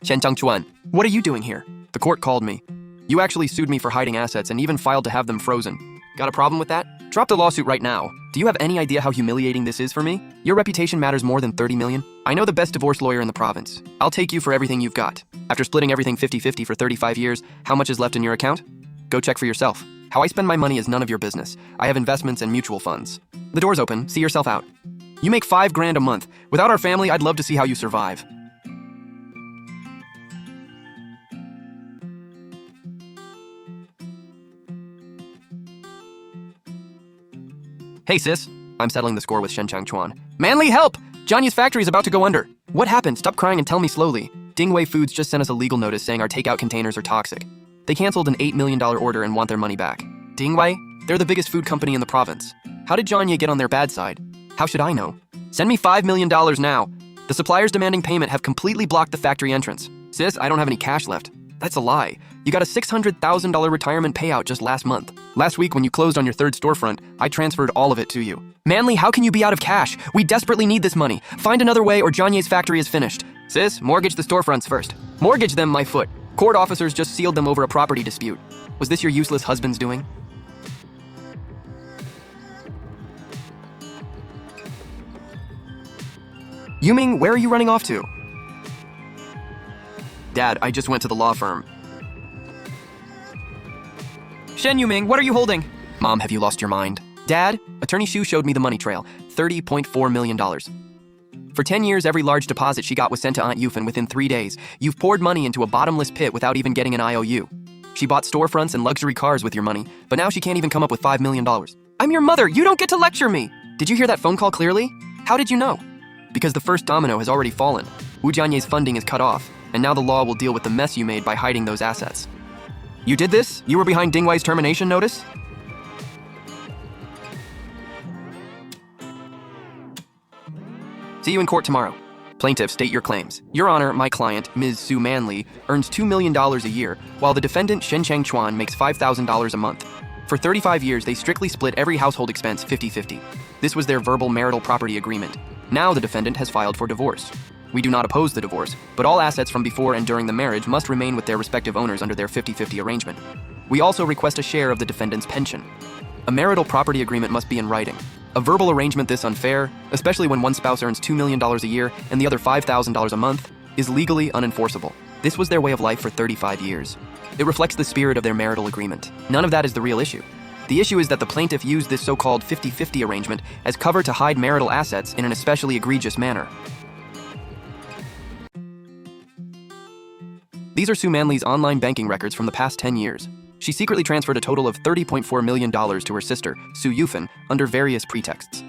Shen Changchuan, what are you doing here? The court called me. You actually sued me for hiding assets and even filed to have them frozen. Got a problem with that? Drop the lawsuit right now. Do you have any idea how humiliating this is for me? Your reputation matters more than 30 million. I know the best divorce lawyer in the province. I'll take you for everything you've got. After splitting everything 50-50 for 35 years, how much is left in your account? Go check for yourself. How I spend my money is none of your business. I have investments and mutual funds. The door's open. See yourself out. You make $5,000 a month. Without our family, I'd love to see how you survive. Hey, sis. I'm settling the score with Shen Changchuan. Manly, help! Jianye's factory is about to go under. What happened? Stop crying and tell me slowly. Dingwei Foods just sent us a legal notice saying our takeout containers are toxic. They canceled an $8 million order and want their money back. Dingwei? They're the biggest food company in the province. How did Jianye get on their bad side? How should I know? Send me $5 million now. The suppliers demanding payment have completely blocked the factory entrance. Sis, I don't have any cash left. That's a lie. You got a $600,000 retirement payout just last month. Last week when you closed on your third storefront, I transferred all of it to you. Manly, how can you be out of cash? We desperately need this money. Find another way or Jianye's factory is finished. Sis, mortgage the storefronts first. Mortgage them, my foot. Court officers just sealed them over a property dispute. Was this your useless husband's doing? Yuming, where are you running off to? Dad, I just went to the law firm. Shen Yuming, what are you holding? Mom, have you lost your mind? Dad, Attorney Shu showed me the money trail, $30.4 million. For 10 years, every large deposit she got was sent to Aunt Yufan within 3 days. You've poured money into a bottomless pit without even getting an IOU. She bought storefronts and luxury cars with your money, but now she can't even come up with $5 million. I'm your mother, you don't get to lecture me! Did you hear that phone call clearly? How did you know? Because the first domino has already fallen. Wu Jianye's funding is cut off, and now the law will deal with the mess you made by hiding those assets. You did this? You were behind Dingwei's termination notice? See you in court tomorrow. Plaintiff, state your claims. Your Honor, my client, Ms. Su Manli, earns $2 million a year, while the defendant, Shen Changchuan, makes $5,000 a month. For 35 years, they strictly split every household expense 50-50. This was their verbal marital property agreement. Now the defendant has filed for divorce. We do not oppose the divorce, but all assets from before and during the marriage must remain with their respective owners under their 50-50 arrangement. We also request a share of the defendant's pension. A marital property agreement must be in writing. A verbal arrangement this unfair, especially when one spouse earns $2 million a year and the other $5,000 a month, is legally unenforceable. This was their way of life for 35 years. It reflects the spirit of their marital agreement. None of that is the real issue. The issue is that the plaintiff used this so-called 50-50 arrangement as cover to hide marital assets in an especially egregious manner. These are Su Manli's online banking records from the past 10 years. She secretly transferred a total of $30.4 million to her sister, Su Yufan, under various pretexts.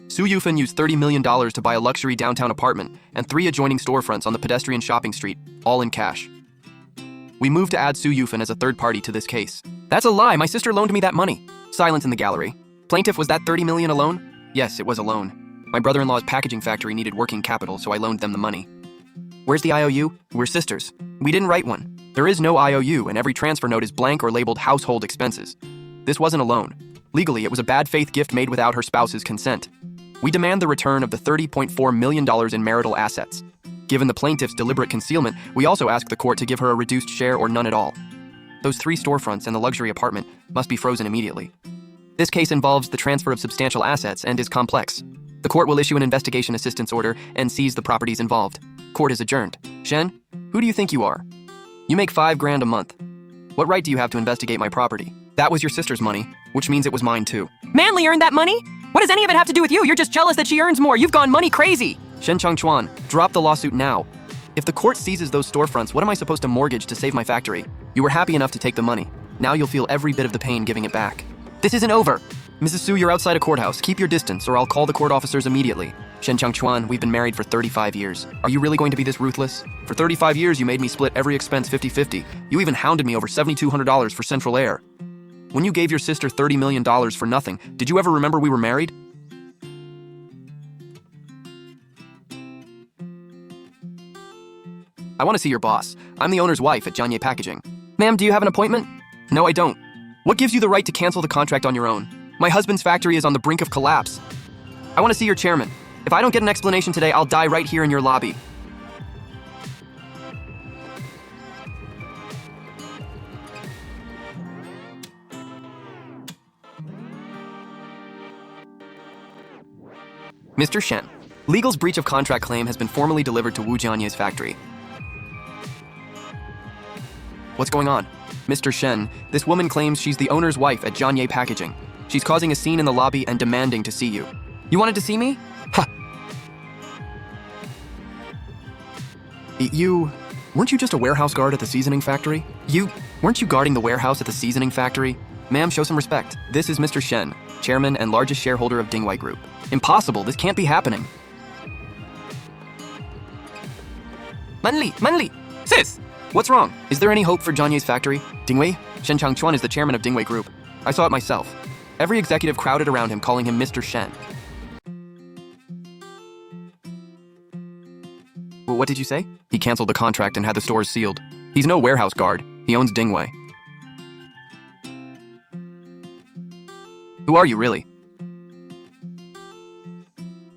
Su Yufan used $30 million to buy a luxury downtown apartment and 3 adjoining storefronts on the pedestrian shopping street, all in cash. We moved to add Su Yufan as a third party to this case. That's a lie, my sister loaned me that money. Silence in the gallery. Plaintiff, was that $30 million a loan? Yes, it was a loan. My brother-in-law's packaging factory needed working capital, so I loaned them the money. Where's the IOU? We're sisters. We didn't write one. There is no IOU, and every transfer note is blank or labeled household expenses. This wasn't a loan. Legally, it was a bad faith gift made without her spouse's consent. We demand the return of the $30.4 million in marital assets. Given the plaintiff's deliberate concealment, we also ask the court to give her a reduced share or none at all. Those 3 storefronts and the luxury apartment must be frozen immediately. This case involves the transfer of substantial assets and is complex. The court will issue an investigation assistance order and seize the properties involved. Court is adjourned. Shen, who do you think you are? You make $5,000 a month. What right do you have to investigate my property? That was your sister's money, which means it was mine too. Manly earned that money? What does any of it have to do with you? You're just jealous that she earns more. You've gone money crazy. Shen Changchuan, drop the lawsuit now. If the court seizes those storefronts, what am I supposed to mortgage to save my factory? You were happy enough to take the money. Now you'll feel every bit of the pain giving it back. This isn't over. Mrs. Su, you're outside a courthouse. Keep your distance or I'll call the court officers immediately. Shen Changchuan, we've been married for 35 years. Are you really going to be this ruthless? For 35 years, you made me split every expense 50-50. You even hounded me over $7,200 for Central Air. When you gave your sister $30 million for nothing, did you ever remember we were married? I want to see your boss. I'm the owner's wife at Jianye Packaging. Ma'am, do you have an appointment? No, I don't. What gives you the right to cancel the contract on your own? My husband's factory is on the brink of collapse. I want to see your chairman. If I don't get an explanation today, I'll die right here in your lobby. Mr. Shen, Legal's breach of contract claim has been formally delivered to Wu Jianye's factory. What's going on? Mr. Shen, this woman claims she's the owner's wife at Jianye Packaging. She's causing a scene in the lobby and demanding to see you. You wanted to see me? Ha! Weren't you just a warehouse guard at the seasoning factory? Weren't you guarding the warehouse at the seasoning factory? Ma'am, show some respect. This is Mr. Shen, chairman and largest shareholder of Dingwei Group. Impossible, this can't be happening. Manli! Sis! What's wrong? Is there any hope for Jianye's factory? Dingwei? Shen Changchuan is the chairman of Dingwei Group. I saw it myself. Every executive crowded around him, calling him Mr. Shen. What did you say? He canceled the contract and had the stores sealed. He's no warehouse guard. He owns Dingwei. Who are you, really?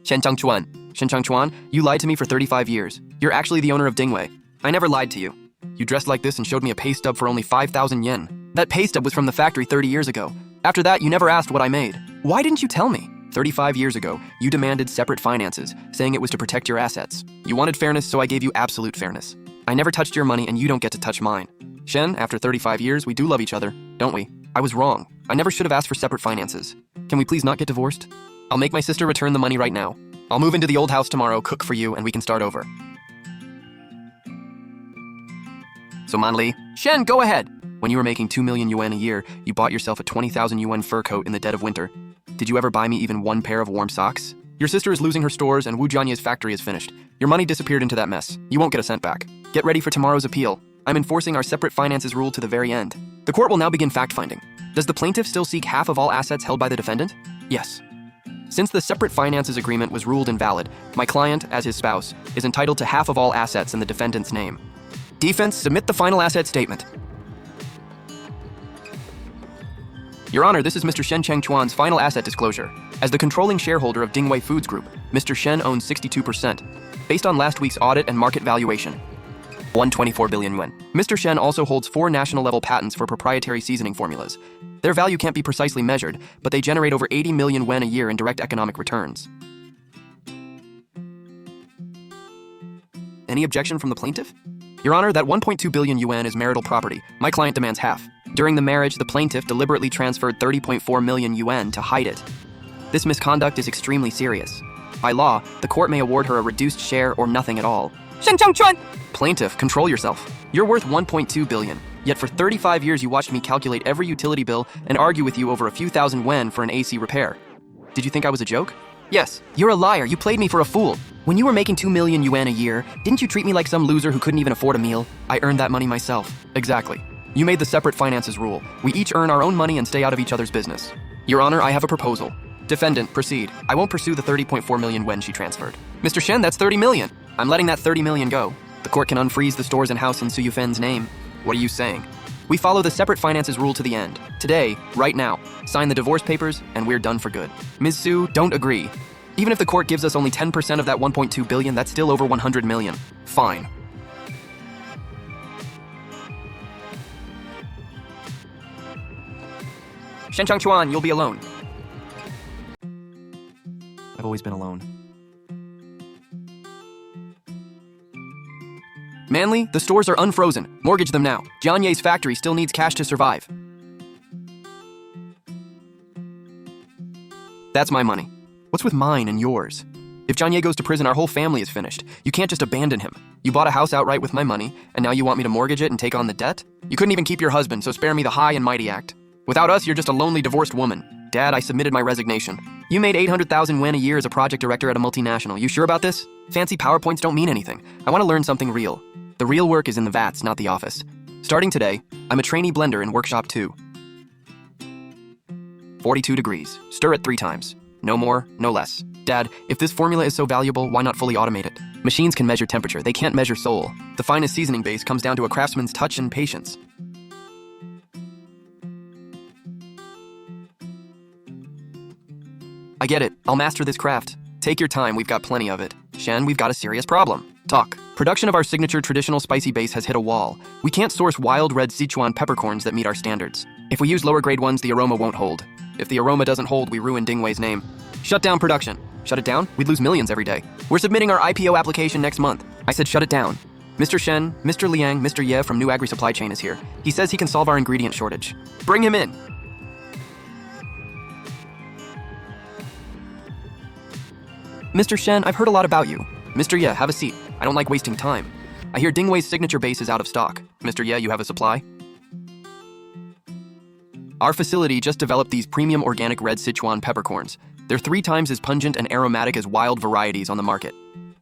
Shen Changchuan, you lied to me for 35 years. You're actually the owner of Dingwei. I never lied to you. You dressed like this and showed me a pay stub for only 5,000 yen. That pay stub was from the factory 30 years ago. After that, you never asked what I made. Why didn't you tell me? 35 years ago, you demanded separate finances, saying it was to protect your assets. You wanted fairness, so I gave you absolute fairness. I never touched your money, and you don't get to touch mine. Shen, after 35 years, we do love each other, don't we? I was wrong. I never should have asked for separate finances. Can we please not get divorced? I'll make my sister return the money right now. I'll move into the old house tomorrow, cook for you, and we can start over. So Manli, Shen, go ahead. When you were making 2 million yuan a year, you bought yourself a 20,000 yuan fur coat in the dead of winter. Did you ever buy me even one pair of warm socks? Your sister is losing her stores and Wu Jianye's factory is finished. Your money disappeared into that mess. You won't get a cent back. Get ready for tomorrow's appeal. I'm enforcing our separate finances rule to the very end. The court will now begin fact-finding. Does the plaintiff still seek half of all assets held by the defendant? Yes. Since the separate finances agreement was ruled invalid, my client, as his spouse, is entitled to half of all assets in the defendant's name. Defense, submit the final asset statement. Your Honor, this is Mr. Shen Changchuan's final asset disclosure. As the controlling shareholder of Dingwei Foods Group, Mr. Shen owns 62%, based on last week's audit and market valuation. 124 billion yuan. Mr. Shen also holds 4 national-level patents for proprietary seasoning formulas. Their value can't be precisely measured, but they generate over 80 million yuan a year in direct economic returns. Any objection from the plaintiff? Your Honor, that 1.2 billion yuan is marital property. My client demands half. During the marriage, the plaintiff deliberately transferred 30.4 million yuan to hide it. This misconduct is extremely serious. By law, the court may award her a reduced share or nothing at all. Shen Changchuan! Plaintiff, control yourself. You're worth 1.2 billion. Yet for 35 years you watched me calculate every utility bill and argue with you over a few thousand yuan for an AC repair. Did you think I was a joke? Yes. You're a liar. You played me for a fool. When you were making 2 million yuan a year, didn't you treat me like some loser who couldn't even afford a meal? I earned that money myself. Exactly. You made the separate finances rule. We each earn our own money and stay out of each other's business. Your Honor, I have a proposal. Defendant, proceed. I won't pursue the 30.4 million yuan she transferred. Mr. Shen, that's 30 million. I'm letting that 30 million go. The court can unfreeze the stores and house in Su Yufen's name. What are you saying? We follow the separate finances rule to the end. Today, right now, sign the divorce papers and we're done for good. Ms. Su, don't agree. Even if the court gives us only 10% of that 1.2 billion, that's still over 100 million. Fine. Shen Changchuan, you'll be alone. I've always been alone. Manly, the stores are unfrozen. Mortgage them now. Jianye's factory still needs cash to survive. That's my money. What's with mine and yours? If Jianye goes to prison, our whole family is finished. You can't just abandon him. You bought a house outright with my money, and now you want me to mortgage it and take on the debt? You couldn't even keep your husband, so spare me the high and mighty act. Without us, you're just a lonely divorced woman. Dad, I submitted my resignation. You made 800,000 yuan a year as a project director at a multinational. You sure about this? Fancy PowerPoints don't mean anything. I want to learn something real. The real work is in the vats, not the office. Starting today, I'm a trainee blender in workshop 2. 42 degrees. Stir it 3 times. No more, no less. Dad, if this formula is so valuable, why not fully automate it? Machines can measure temperature, they can't measure soul. The finest seasoning base comes down to a craftsman's touch and patience. I get it. I'll master this craft. Take your time, we've got plenty of it. Shen, we've got a serious problem. Talk. Production of our signature traditional spicy base has hit a wall. We can't source wild red Sichuan peppercorns that meet our standards. If we use lower grade ones, the aroma won't hold. If the aroma doesn't hold, we ruin Dingwei's name. Shut down production. Shut it down? We'd lose millions every day. We're submitting our IPO application next month. I said shut it down. Mr. Shen, Mr. Liang, Mr. Ye from New Agri Supply Chain is here. He says he can solve our ingredient shortage. Bring him in. Mr. Shen, I've heard a lot about you. Mr. Ye, have a seat. I don't like wasting time. I hear Dingwei's signature base is out of stock. Mr. Ye, you have a supply? Our facility just developed these premium organic red Sichuan peppercorns. They're 3 times as pungent and aromatic as wild varieties on the market.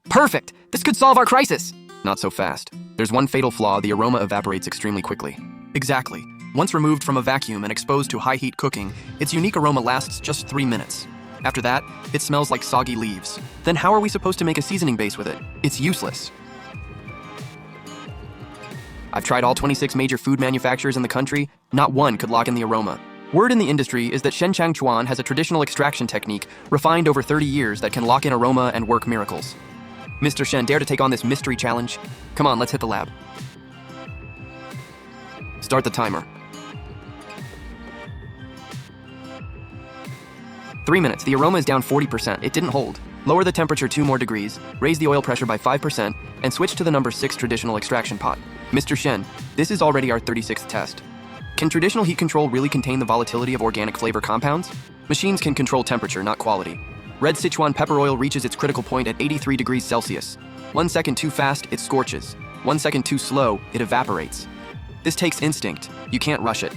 Perfect! This could solve our crisis! Not so fast. There's one fatal flaw: the aroma evaporates extremely quickly. Exactly. Once removed from a vacuum and exposed to high heat cooking, its unique aroma lasts just 3 minutes. After that, it smells like soggy leaves. Then how are we supposed to make a seasoning base with it? It's useless. I've tried all 26 major food manufacturers in the country. Not one could lock in the aroma. Word in the industry is that Shenchang Chuan has a traditional extraction technique refined over 30 years that can lock in aroma and work miracles. Mr. Shen, dare to take on this mystery challenge? Come on, let's hit the lab. Start the timer. 3 minutes. The aroma is down 40%. It didn't hold. Lower the temperature 2 more degrees, raise the oil pressure by 5%, and switch to the number 6 traditional extraction pot. Mr. Shen, this is already our 36th test. Can traditional heat control really contain the volatility of organic flavor compounds? Machines can control temperature, not quality. Red Sichuan pepper oil reaches its critical point at 83 degrees Celsius. 1 second too fast, it scorches. 1 second too slow, it evaporates. This takes instinct. You can't rush it.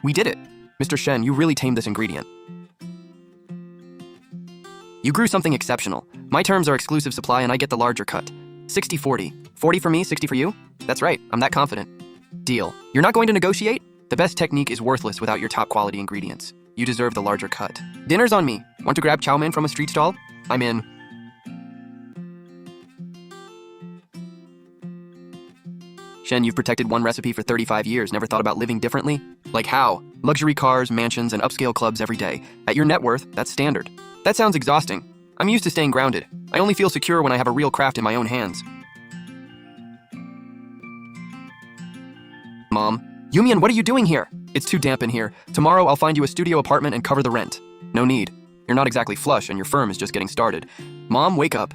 We did it! Mr. Shen, you really tamed this ingredient. You grew something exceptional. My terms are exclusive supply and I get the larger cut. 60-40. 40 for me, 60 for you? That's right, I'm that confident. Deal. You're not going to negotiate? The best technique is worthless without your top quality ingredients. You deserve the larger cut. Dinner's on me. Want to grab chow mein from a street stall? I'm in. Shen, you've protected one recipe for 35 years, never thought about living differently? Like how? Luxury cars, mansions, and upscale clubs every day. At your net worth, that's standard. That sounds exhausting. I'm used to staying grounded. I only feel secure when I have a real craft in my own hands. Mom, Yumian, what are you doing here? It's too damp in here. Tomorrow I'll find you a studio apartment and cover the rent. No need. You're not exactly flush and your firm is just getting started. Mom, wake up.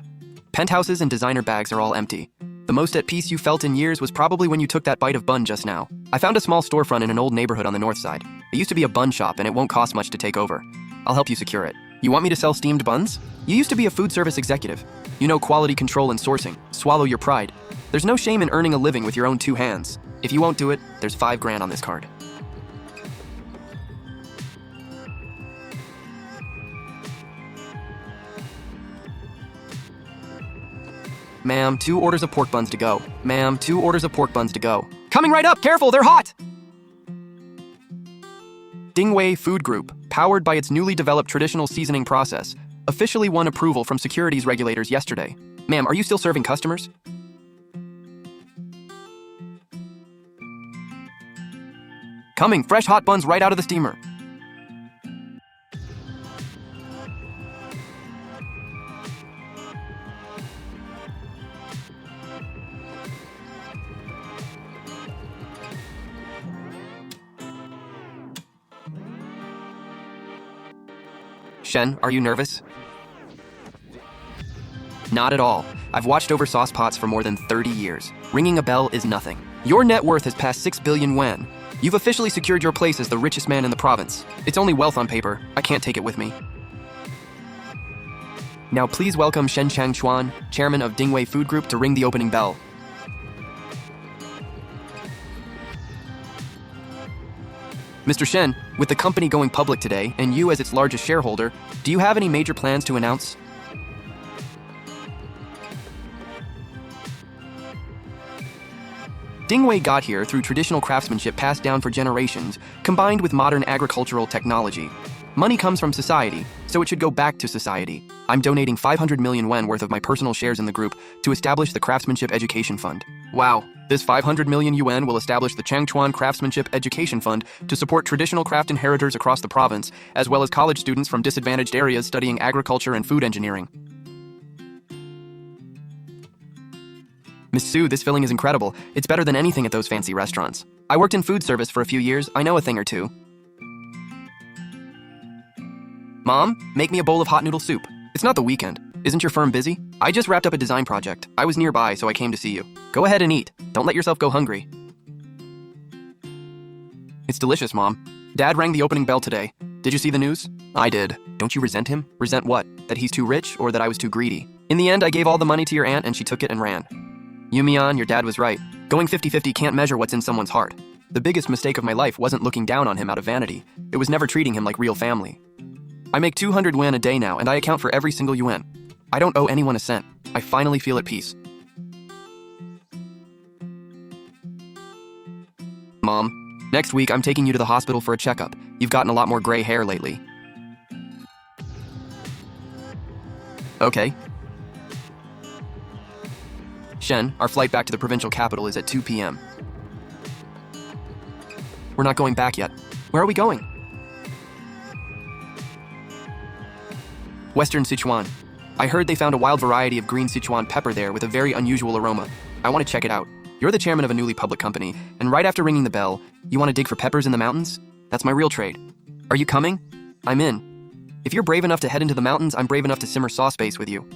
Penthouses and designer bags are all empty. The most at peace you felt in years was probably when you took that bite of bun just now. I found a small storefront in an old neighborhood on the north side. It used to be a bun shop and it won't cost much to take over. I'll help you secure it. You want me to sell steamed buns? You used to be a food service executive. You know quality control and sourcing. Swallow your pride. There's no shame in earning a living with your own 2 hands. If you won't do it, there's $5 grand on this card. Ma'am, 2 orders of pork buns to go. Ma'am, 2 orders of pork buns to go. Coming right up! Careful, they're hot! Dingwei Food Group, powered by its newly developed traditional seasoning process, officially won approval from securities regulators yesterday. Ma'am, are you still serving customers? Coming, fresh hot buns right out of the steamer. Shen, are you nervous? Not at all. I've watched over sauce pots for more than 30 years. Ringing a bell is nothing. Your net worth has passed 6 billion yuan. You've officially secured your place as the richest man in the province. It's only wealth on paper. I can't take it with me. Now please welcome Shenchang Chuan, chairman of Dingwei Food Group, to ring the opening bell. Mr. Shen, with the company going public today, and you as its largest shareholder, do you have any major plans to announce? Dingwei got here through traditional craftsmanship passed down for generations, combined with modern agricultural technology. Money comes from society, so it should go back to society. I'm donating 500 million yuan worth of my personal shares in the group to establish the Craftsmanship Education Fund. Wow, this 500 million yuan will establish the Changchuan Craftsmanship Education Fund to support traditional craft inheritors across the province, as well as college students from disadvantaged areas studying agriculture and food engineering. Miss Sue, this filling is incredible. It's better than anything at those fancy restaurants. I worked in food service for a few years. I know a thing or two. Mom, make me a bowl of hot noodle soup. It's not the weekend. Isn't your firm busy? I just wrapped up a design project. I was nearby, so I came to see you. Go ahead and eat. Don't let yourself go hungry. It's delicious, Mom. Dad rang the opening bell today. Did you see the news? I did. Don't you resent him? Resent what? That he's too rich or that I was too greedy? In the end, I gave all the money to your aunt and she took it and ran. Yumian, your dad was right. Going 50-50 can't measure what's in someone's heart. The biggest mistake of my life wasn't looking down on him out of vanity. It was never treating him like real family. I make 200 yuan a day now, and I account for every single yuan. I don't owe anyone a cent. I finally feel at peace. Mom, next week I'm taking you to the hospital for a checkup. You've gotten a lot more gray hair lately. Okay. Shen, our flight back to the provincial capital is at 2 p.m. We're not going back yet. Where are we going? Western Sichuan. I heard they found a wild variety of green Sichuan pepper there with a very unusual aroma. I want to check it out. You're the chairman of a newly public company, and right after ringing the bell, you want to dig for peppers in the mountains? That's my real trade. Are you coming? I'm in. If you're brave enough to head into the mountains, I'm brave enough to simmer sauce base with you.